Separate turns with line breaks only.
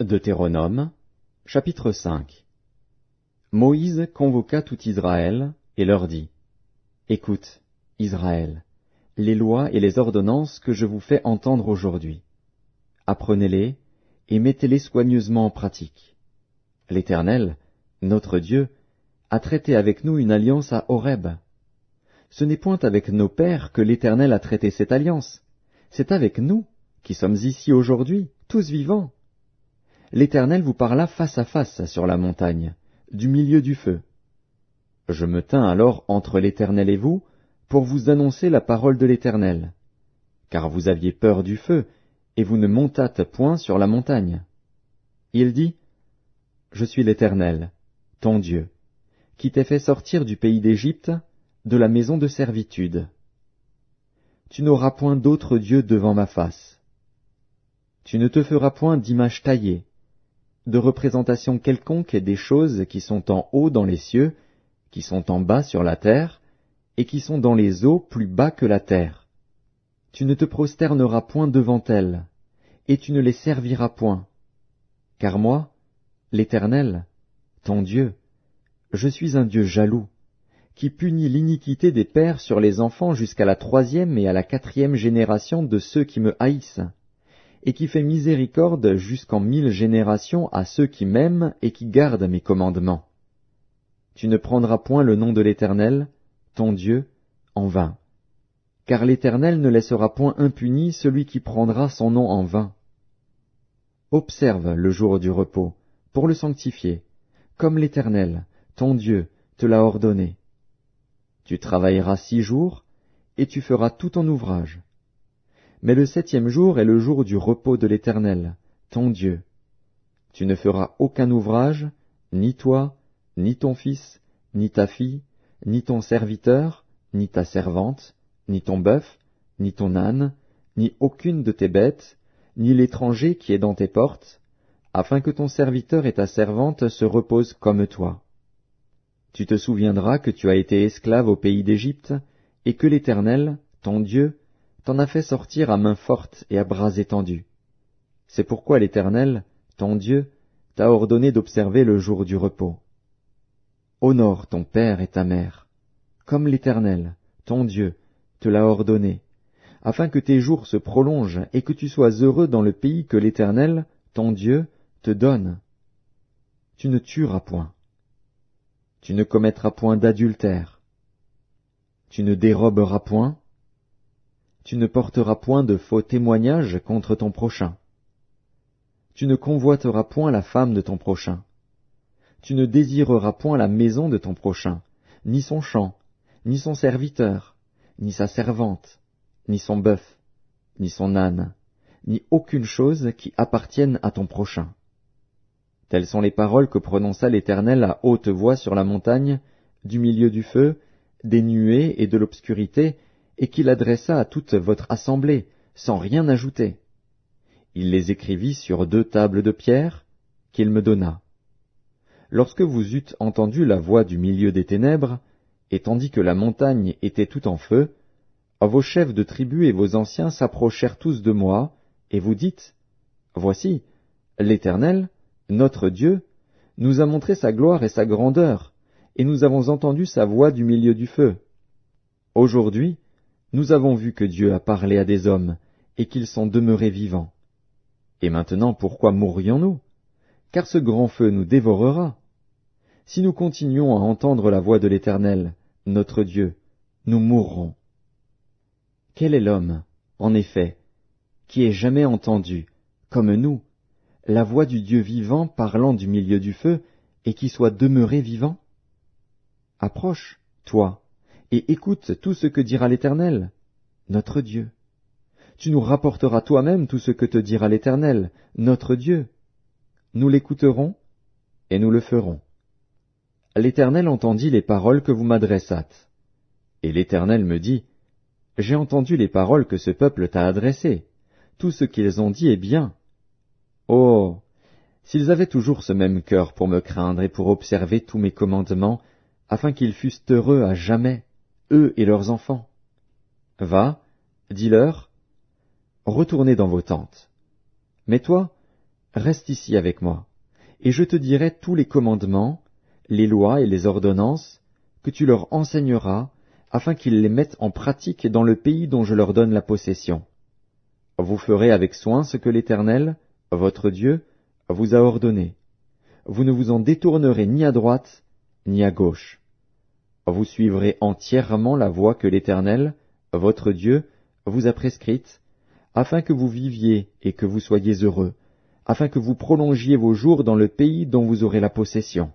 Deutéronome, chapitre 5. Moïse convoqua tout Israël et leur dit, « Écoute, Israël, les lois et les ordonnances que je vous fais entendre aujourd'hui. Apprenez-les et mettez-les soigneusement en pratique. L'Éternel, notre Dieu, a traité avec nous une alliance à Horeb. Ce n'est point avec nos pères que l'Éternel a traité cette alliance, c'est avec nous, qui sommes ici aujourd'hui, tous vivants. L'Éternel vous parla face à face sur la montagne, du milieu du feu. Je me tins alors entre l'Éternel et vous, pour vous annoncer la parole de l'Éternel, car vous aviez peur du feu, et vous ne montâtes point sur la montagne. Il dit, « Je suis l'Éternel, ton Dieu, qui t'ai fait sortir du pays d'Égypte, de la maison de servitude. Tu n'auras point d'autre Dieu devant ma face. Tu ne te feras point d'image taillée, de représentation quelconque des choses qui sont en haut dans les cieux, qui sont en bas sur la terre, et qui sont dans les eaux plus bas que la terre. Tu ne te prosterneras point devant elles, et tu ne les serviras point. Car moi, l'Éternel, ton Dieu, je suis un Dieu jaloux, qui punit l'iniquité des pères sur les enfants jusqu'à la 3e et à la 4e génération de ceux qui me haïssent, et qui fait miséricorde jusqu'en 1000 générations à ceux qui m'aiment et qui gardent mes commandements. Tu ne prendras point le nom de l'Éternel, ton Dieu, en vain, car l'Éternel ne laissera point impuni celui qui prendra son nom en vain. Observe le jour du repos, pour le sanctifier, comme l'Éternel, ton Dieu, te l'a ordonné. Tu travailleras 6 jours, et tu feras tout ton ouvrage. Mais le 7e jour est le jour du repos de l'Éternel, ton Dieu. Tu ne feras aucun ouvrage, ni toi, ni ton fils, ni ta fille, ni ton serviteur, ni ta servante, ni ton bœuf, ni ton âne, ni aucune de tes bêtes, ni l'étranger qui est dans tes portes, afin que ton serviteur et ta servante se reposent comme toi. Tu te souviendras que tu as été esclave au pays d'Égypte, et que l'Éternel, ton Dieu, t'en a fait sortir à main forte et à bras étendus. C'est pourquoi l'Éternel, ton Dieu, t'a ordonné d'observer le jour du repos. Honore ton père et ta mère, comme l'Éternel, ton Dieu, te l'a ordonné, afin que tes jours se prolongent et que tu sois heureux dans le pays que l'Éternel, ton Dieu, te donne. Tu ne tueras point. Tu ne commettras point d'adultère. Tu ne déroberas point. Tu ne porteras point de faux témoignages contre ton prochain. Tu ne convoiteras point la femme de ton prochain. Tu ne désireras point la maison de ton prochain, ni son champ, ni son serviteur, ni sa servante, ni son bœuf, ni son âne, ni aucune chose qui appartienne à ton prochain. Telles sont les paroles que prononça l'Éternel à haute voix sur la montagne, du milieu du feu, des nuées et de l'obscurité, et qu'il adressa à toute votre assemblée, sans rien ajouter. Il les écrivit sur 2 tables de pierre, qu'il me donna. Lorsque vous eûtes entendu la voix du milieu des ténèbres, et tandis que la montagne était tout en feu, vos chefs de tribus et vos anciens s'approchèrent tous de moi, et vous dites, « Voici, l'Éternel, notre Dieu, nous a montré sa gloire et sa grandeur, et nous avons entendu sa voix du milieu du feu. Aujourd'hui, nous avons vu que Dieu a parlé à des hommes, et qu'ils sont demeurés vivants. Et maintenant, pourquoi mourrions-nous? Car ce grand feu nous dévorera. Si nous continuons à entendre la voix de l'Éternel, notre Dieu, nous mourrons. Quel est l'homme, en effet, qui ait jamais entendu, comme nous, la voix du Dieu vivant parlant du milieu du feu, et qui soit demeuré vivant? Approche, toi, et écoute tout ce que dira l'Éternel, notre Dieu. Tu nous rapporteras toi-même tout ce que te dira l'Éternel, notre Dieu. Nous l'écouterons, et nous le ferons. L'Éternel entendit les paroles que vous m'adressâtes. Et l'Éternel me dit, « J'ai entendu les paroles que ce peuple t'a adressées. Tout ce qu'ils ont dit est bien. Oh, s'ils avaient toujours ce même cœur pour me craindre et pour observer tous mes commandements, afin qu'ils fussent heureux à jamais, eux et leurs enfants. Va, dis-leur, retournez dans vos tentes. Mais toi, reste ici avec moi, et je te dirai tous les commandements, les lois et les ordonnances que tu leur enseigneras, afin qu'ils les mettent en pratique dans le pays dont je leur donne la possession. Vous ferez avec soin ce que l'Éternel, votre Dieu, vous a ordonné. Vous ne vous en détournerez ni à droite, ni à gauche. Vous suivrez entièrement la voie que l'Éternel, votre Dieu, vous a prescrite, afin que vous viviez et que vous soyez heureux, afin que vous prolongiez vos jours dans le pays dont vous aurez la possession.